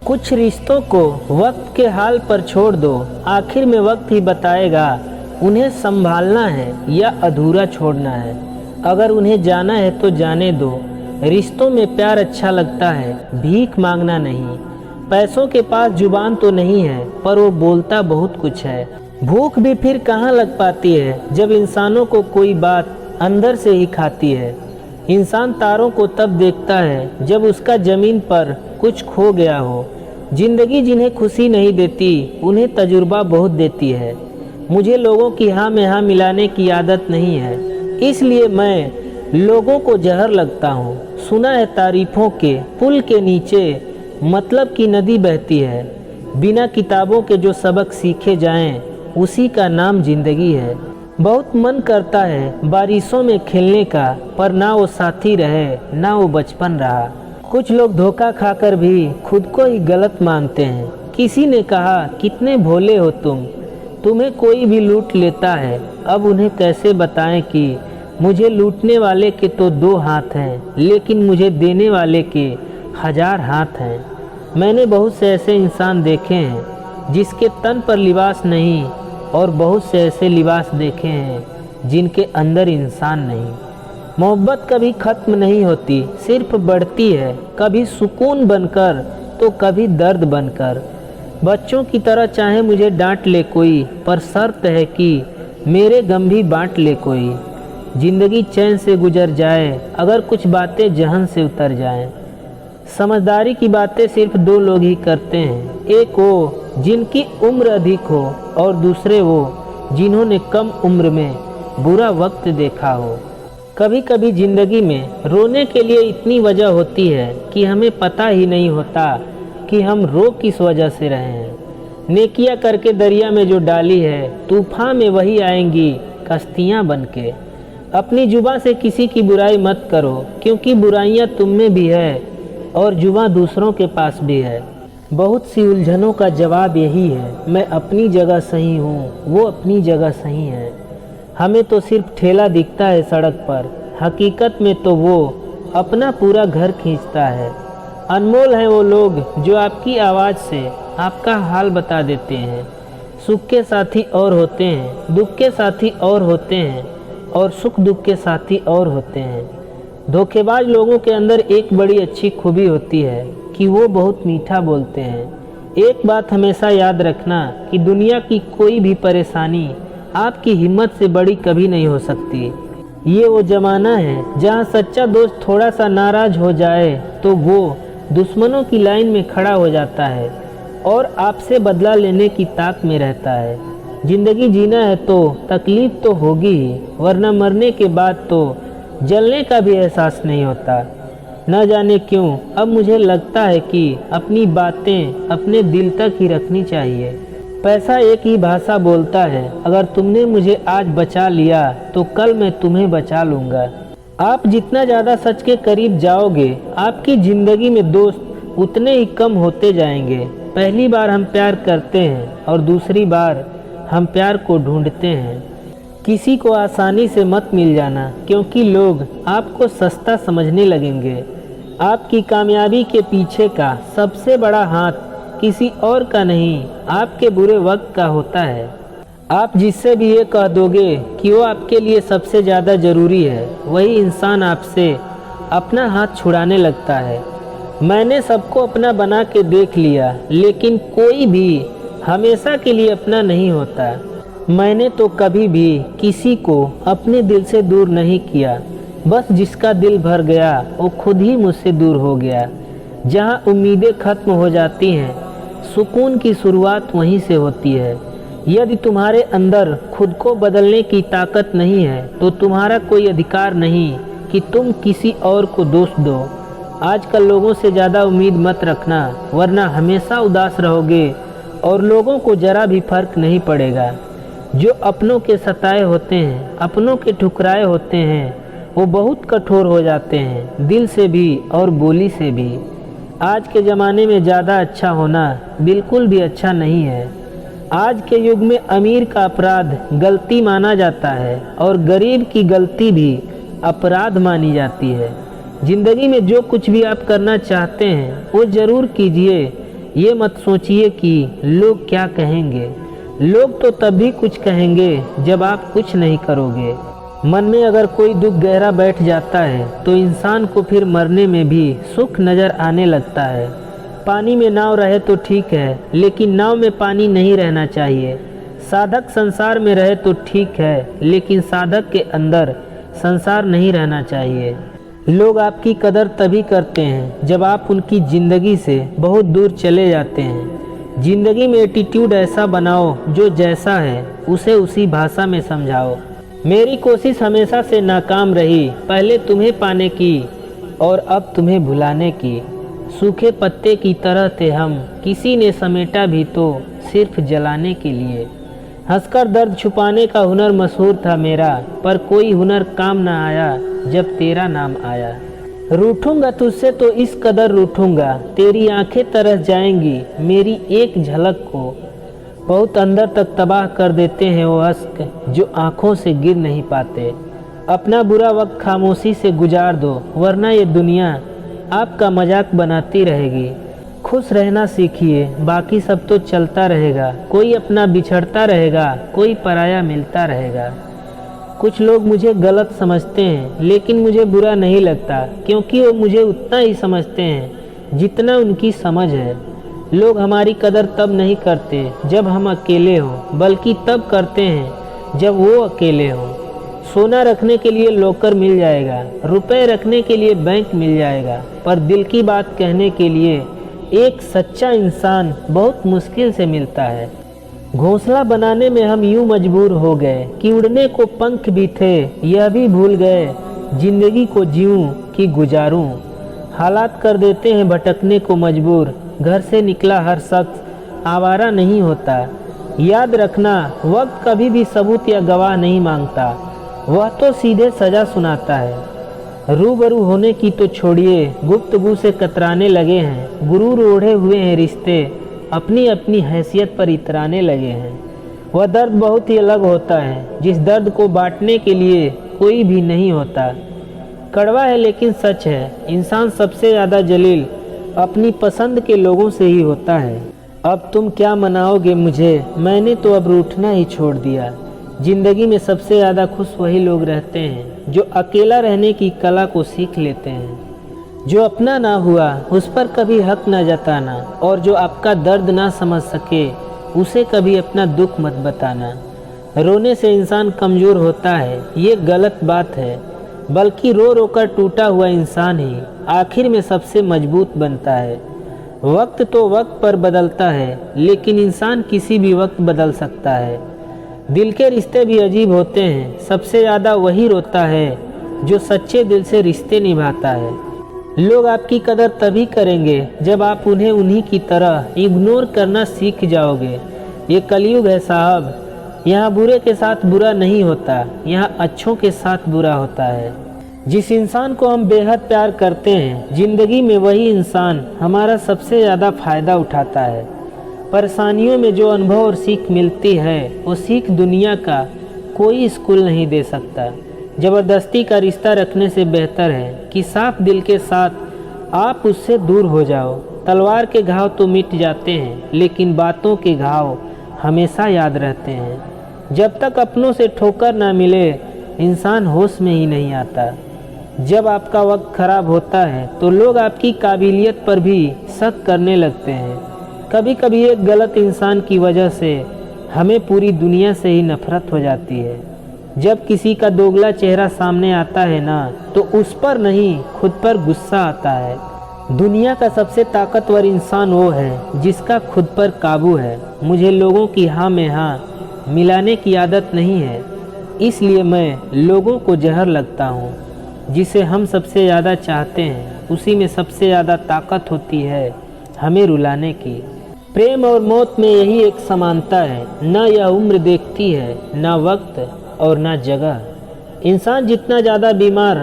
कुछ रिश्तों को वक्त के हाल पर छोड़ दो, आखिर में वक्त ही बताएगा उन्हें संभालना है या अधूरा छोड़ना है। अगर उन्हें जाना है तो जाने दो। रिश्तों में प्यार अच्छा लगता है, भीख मांगना नहीं। पैसों के पास जुबान तो नहीं है, पर वो बोलता बहुत कुछ है। भूख भी फिर कहाँ लग पाती है जब इंसानों को कोई बात अंदर से ही खाती है। इंसान तारों को तब देखता है जब उसका ज़मीन पर कुछ खो गया हो। जिंदगी जिन्हें खुशी नहीं देती उन्हें तजुर्बा बहुत देती है। मुझे लोगों की हाँ में हाँ मिलाने की आदत नहीं है, इसलिए मैं लोगों को जहर लगता हूँ। सुना है तारीफों के पुल के नीचे मतलब की नदी बहती है। बिना किताबों के जो सबक सीखे जाएं उसी का नाम जिंदगी है। बहुत मन करता है बारिशों में खेलने का, पर ना वो साथी रहे ना वो बचपन रहा। कुछ लोग धोखा खाकर भी खुद को ही गलत मानते हैं। किसी ने कहा कितने भोले हो तुम्हें कोई भी लूट लेता है। अब उन्हें कैसे बताएं कि मुझे लूटने वाले के तो 2 हाथ हैं, लेकिन मुझे देने वाले के 1000 हाथ हैं। मैंने बहुत से ऐसे इंसान देखे हैं जिसके तन पर लिबास नहीं, और बहुत से ऐसे लिबास देखे हैं जिनके अंदर इंसान नहीं। मोहब्बत कभी ख़त्म नहीं होती, सिर्फ बढ़ती है, कभी सुकून बनकर तो कभी दर्द बनकर। बच्चों की तरह चाहे मुझे डांट ले कोई, पर शर्त है कि मेरे गम भी बांट ले कोई। ज़िंदगी चैन से गुजर जाए अगर कुछ बातें जहन से उतर जाएं। समझदारी की बातें सिर्फ 2 लोग ही करते हैं, एक वो जिनकी उम्र अधिक हो और दूसरे वो जिन्होंने कम उम्र में बुरा वक्त देखा हो। कभी कभी ज़िंदगी में रोने के लिए इतनी वजह होती है कि हमें पता ही नहीं होता कि हम रो किस वजह से रहे हैं। नेकियां करके दरिया में जो डाली है, तूफान में वही आएंगी कश्तियाँ बन के। अपनी जुबां से किसी की बुराई मत करो, क्योंकि बुराइयां तुम में भी है और जुबां दूसरों के पास भी है। बहुत सी उलझनों का जवाब यही है, मैं अपनी जगह सही हूँ, वो अपनी जगह सही है। हमें तो सिर्फ ठेला दिखता है सड़क पर, हकीकत में तो वो अपना पूरा घर खींचता है। अनमोल हैं वो लोग जो आपकी आवाज़ से आपका हाल बता देते हैं। सुख के साथी और होते हैं, दुख के साथी और होते हैं, और सुख दुख के साथी और होते हैं। धोखेबाज लोगों के अंदर एक बड़ी अच्छी खूबी होती है कि वो बहुत मीठा बोलते हैं। एक बात हमेशा याद रखना कि दुनिया की कोई भी परेशानी आपकी हिम्मत से बड़ी कभी नहीं हो सकती। ये वो ज़माना है जहाँ सच्चा दोस्त थोड़ा सा नाराज़ हो जाए तो वो दुश्मनों की लाइन में खड़ा हो जाता है और आपसे बदला लेने की ताक में रहता है। ज़िंदगी जीना है तो तकलीफ़ तो होगी ही, वरना मरने के बाद तो जलने का भी एहसास नहीं होता। न जाने क्यों अब मुझे लगता है कि अपनी बातें अपने दिल तक ही रखनी चाहिए। पैसा एक ही भाषा बोलता है, अगर तुमने मुझे आज बचा लिया तो कल मैं तुम्हें बचा लूँगा। आप जितना ज़्यादा सच के करीब जाओगे, आपकी ज़िंदगी में दोस्त उतने ही कम होते जाएंगे। पहली बार हम प्यार करते हैं और दूसरी बार हम प्यार को ढूंढते हैं। किसी को आसानी से मत मिल जाना, क्योंकि लोग आपको सस्ता समझने लगेंगे। आपकी कामयाबी के पीछे का सबसे बड़ा हाथ किसी और का नहीं, आपके बुरे वक्त का होता है। आप जिससे भी ये कह दोगे कि वो आपके लिए सबसे ज़्यादा ज़रूरी है, वही इंसान आपसे अपना हाथ छुड़ाने लगता है। मैंने सबको अपना बना के देख लिया, लेकिन कोई भी हमेशा के लिए अपना नहीं होता। मैंने तो कभी भी किसी को अपने दिल से दूर नहीं किया, बस जिसका दिल भर गया वो खुद ही मुझसे दूर हो गया। जहाँ उम्मीदें खत्म हो जाती हैं, सुकून की शुरुआत वहीं से होती है। यदि तुम्हारे अंदर खुद को बदलने की ताकत नहीं है तो तुम्हारा कोई अधिकार नहीं कि तुम किसी और को दोष दो। आजकल लोगों से ज़्यादा उम्मीद मत रखना, वरना हमेशा उदास रहोगे और लोगों को ज़रा भी फर्क नहीं पड़ेगा। जो अपनों के सताए होते हैं, अपनों के ठुकराए होते हैं, वो बहुत कठोर हो जाते हैं, दिल से भी और बोली से भी। आज के ज़माने में ज़्यादा अच्छा होना बिल्कुल भी अच्छा नहीं है। आज के युग में अमीर का अपराध गलती माना जाता है और गरीब की गलती भी अपराध मानी जाती है। ज़िंदगी में जो कुछ भी आप करना चाहते हैं वो ज़रूर कीजिए, ये मत सोचिए कि लोग क्या कहेंगे। लोग तो तभी कुछ कहेंगे जब आप कुछ नहीं करोगे। मन में अगर कोई दुख गहरा बैठ जाता है तो इंसान को फिर मरने में भी सुख नज़र आने लगता है। पानी में नाव रहे तो ठीक है, लेकिन नाव में पानी नहीं रहना चाहिए। साधक संसार में रहे तो ठीक है, लेकिन साधक के अंदर संसार नहीं रहना चाहिए। लोग आपकी कदर तभी करते हैं जब आप उनकी ज़िंदगी से बहुत दूर चले जाते हैं। ज़िंदगी में एटीट्यूड ऐसा बनाओ जो जैसा है उसे उसी भाषा में समझाओ। मेरी कोशिश हमेशा से नाकाम रही, पहले तुम्हें पाने की और अब तुम्हें भुलाने की। सूखे पत्ते की तरह थे हम, किसी ने समेटा भी तो सिर्फ जलाने के लिए। हंसकर दर्द छुपाने का हुनर मशहूर था मेरा, पर कोई हुनर काम न आया जब तेरा नाम आया। रूठूंगा तुझसे तो इस कदर रूठूंगा, तेरी आंखें तरस जाएंगी मेरी एक झलक को। बहुत अंदर तक तबाह कर देते हैं वो अश्क जो आँखों से गिर नहीं पाते। अपना बुरा वक्त खामोशी से गुजार दो, वरना ये दुनिया आपका मजाक बनाती रहेगी। खुश रहना सीखिए, बाकी सब तो चलता रहेगा। कोई अपना बिछड़ता रहेगा, कोई पराया मिलता रहेगा। कुछ लोग मुझे गलत समझते हैं, लेकिन मुझे बुरा नहीं लगता, क्योंकि वो मुझे उतना ही समझते हैं जितना उनकी समझ है। लोग हमारी कदर तब नहीं करते जब हम अकेले हों, बल्कि तब करते हैं जब वो अकेले हों। सोना रखने के लिए लॉकर मिल जाएगा, रुपए रखने के लिए बैंक मिल जाएगा, पर दिल की बात कहने के लिए एक सच्चा इंसान बहुत मुश्किल से मिलता है। घोंसला बनाने में हम यूं मजबूर हो गए कि उड़ने को पंख भी थे, यह भी भूल गए जिंदगी को जीऊं कि गुजारूं। हालात कर देते हैं भटकने को मजबूर, घर से निकला हर शख्स आवारा नहीं होता। याद रखना, वक्त कभी भी सबूत या गवाह नहीं मांगता, वह तो सीधे सज़ा सुनाता है। रूबरू होने की तो छोड़िए, गुफ्तगू से कतराने लगे हैं। गुरूर ओढ़े हुए हैं रिश्ते, अपनी अपनी हैसियत पर इतराने लगे हैं। वह दर्द बहुत ही अलग होता है जिस दर्द को बांटने के लिए कोई भी नहीं होता। कड़वा है लेकिन सच है, इंसान सबसे ज़्यादा जलील अपनी पसंद के लोगों से ही होता है। अब तुम क्या मनाओगे मुझे, मैंने तो अब रूठना ही छोड़ दिया। ज़िंदगी में सबसे ज़्यादा खुश वही लोग रहते हैं जो अकेला रहने की कला को सीख लेते हैं। जो अपना ना हुआ उस पर कभी हक ना जताना, और जो आपका दर्द ना समझ सके उसे कभी अपना दुख मत बताना। रोने से इंसान कमज़ोर होता है ये गलत बात है, बल्कि रो रो कर टूटा हुआ इंसान ही आखिर में सबसे मजबूत बनता है। वक्त तो वक्त पर बदलता है, लेकिन इंसान किसी भी वक्त बदल सकता है। दिल के रिश्ते भी अजीब होते हैं, सबसे ज़्यादा वही रोता है जो सच्चे दिल से रिश्ते निभाता है। लोग आपकी कदर तभी करेंगे जब आप उन्हें उन्हीं की तरह इग्नोर करना सीख जाओगे। ये कलयुग है साहब, यहाँ बुरे के साथ बुरा नहीं होता, यहाँ अच्छों के साथ बुरा होता है। जिस इंसान को हम बेहद प्यार करते हैं, ज़िंदगी में वही इंसान हमारा सबसे ज़्यादा फ़ायदा उठाता है। परेशानियों में जो अनुभव और सीख मिलती है वो सीख दुनिया का कोई स्कूल नहीं दे सकता। ज़बरदस्ती का रिश्ता रखने से बेहतर है कि साफ दिल के साथ आप उससे दूर हो जाओ। तलवार के घाव तो मिट जाते हैं, लेकिन बातों के घाव हमेशा याद रहते हैं। जब तक अपनों से ठोकर ना मिले इंसान होश में ही नहीं आता। जब आपका वक्त ख़राब होता है तो लोग आपकी काबिलियत पर भी शक करने लगते हैं। कभी कभी एक गलत इंसान की वजह से हमें पूरी दुनिया से ही नफरत हो जाती है। जब किसी का दोगला चेहरा सामने आता है ना, तो उस पर नहीं खुद पर गुस्सा आता है। दुनिया का सबसे ताकतवर इंसान वो है जिसका खुद पर काबू है। मुझे लोगों की हाँ में हाँ मिलाने की आदत नहीं है, इसलिए मैं लोगों को जहर लगता हूँ। जिसे हम सबसे ज़्यादा चाहते हैं उसी में सबसे ज़्यादा ताकत होती है हमें रुलाने की। प्रेम और मौत में यही एक समानता है, न यह उम्र देखती है, न वक्त और न जगह। इंसान जितना ज़्यादा बीमार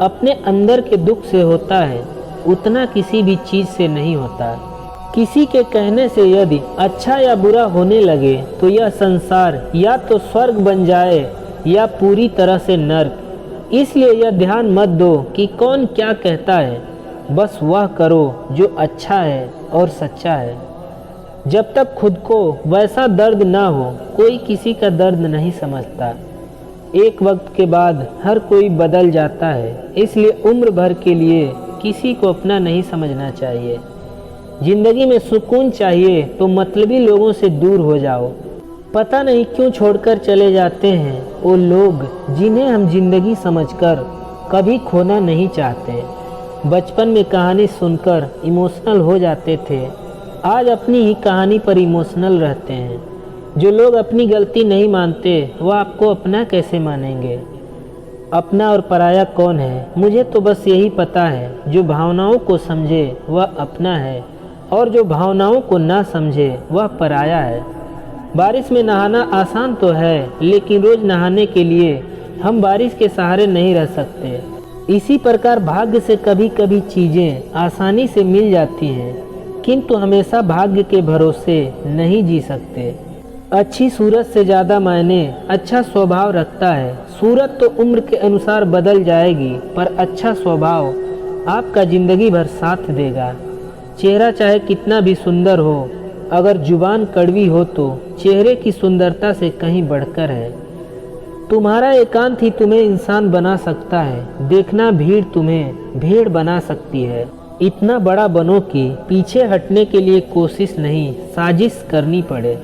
अपने अंदर के दुख से होता है, उतना किसी भी चीज़ से नहीं होता। किसी के कहने से यदि अच्छा या बुरा होने लगे तो यह संसार या तो स्वर्ग बन जाए या पूरी तरह से नर्क। इसलिए यह ध्यान मत दो कि कौन क्या कहता है, बस वह करो जो अच्छा है और सच्चा है। जब तक खुद को वैसा दर्द ना हो, कोई किसी का दर्द नहीं समझता। एक वक्त के बाद हर कोई बदल जाता है, इसलिए उम्र भर के लिए किसी को अपना नहीं समझना चाहिए। ज़िंदगी में सुकून चाहिए तो मतलबी लोगों से दूर हो जाओ। पता नहीं क्यों छोड़कर चले जाते हैं वो लोग जिन्हें हम जिंदगी समझकर कभी खोना नहीं चाहते। बचपन में कहानी सुनकर इमोशनल हो जाते थे, आज अपनी ही कहानी पर इमोशनल रहते हैं। जो लोग अपनी गलती नहीं मानते वह आपको अपना कैसे मानेंगे। अपना और पराया कौन है? मुझे तो बस यही पता है, जो भावनाओं को समझे वह अपना है और जो भावनाओं को ना समझे वह पराया है। बारिश में नहाना आसान तो है, लेकिन रोज़ नहाने के लिए हम बारिश के सहारे नहीं रह सकते। इसी प्रकार भाग्य से कभी कभी चीज़ें आसानी से मिल जाती हैं, किंतु हमेशा भाग्य के भरोसे नहीं जी सकते। अच्छी सूरत से ज़्यादा मायने अच्छा स्वभाव रखता है। सूरत तो उम्र के अनुसार बदल जाएगी, पर अच्छा स्वभाव आपका ज़िंदगी भर साथ देगा। चेहरा चाहे कितना भी सुंदर हो, अगर जुबान कड़वी हो तो चेहरे की सुंदरता से कहीं बढ़कर है। तुम्हारा एकांत ही तुम्हें इंसान बना सकता है, देखना भीड़ तुम्हें भेड़ बना सकती है। इतना बड़ा बनो कि पीछे हटने के लिए कोशिश नहीं, साजिश करनी पड़े।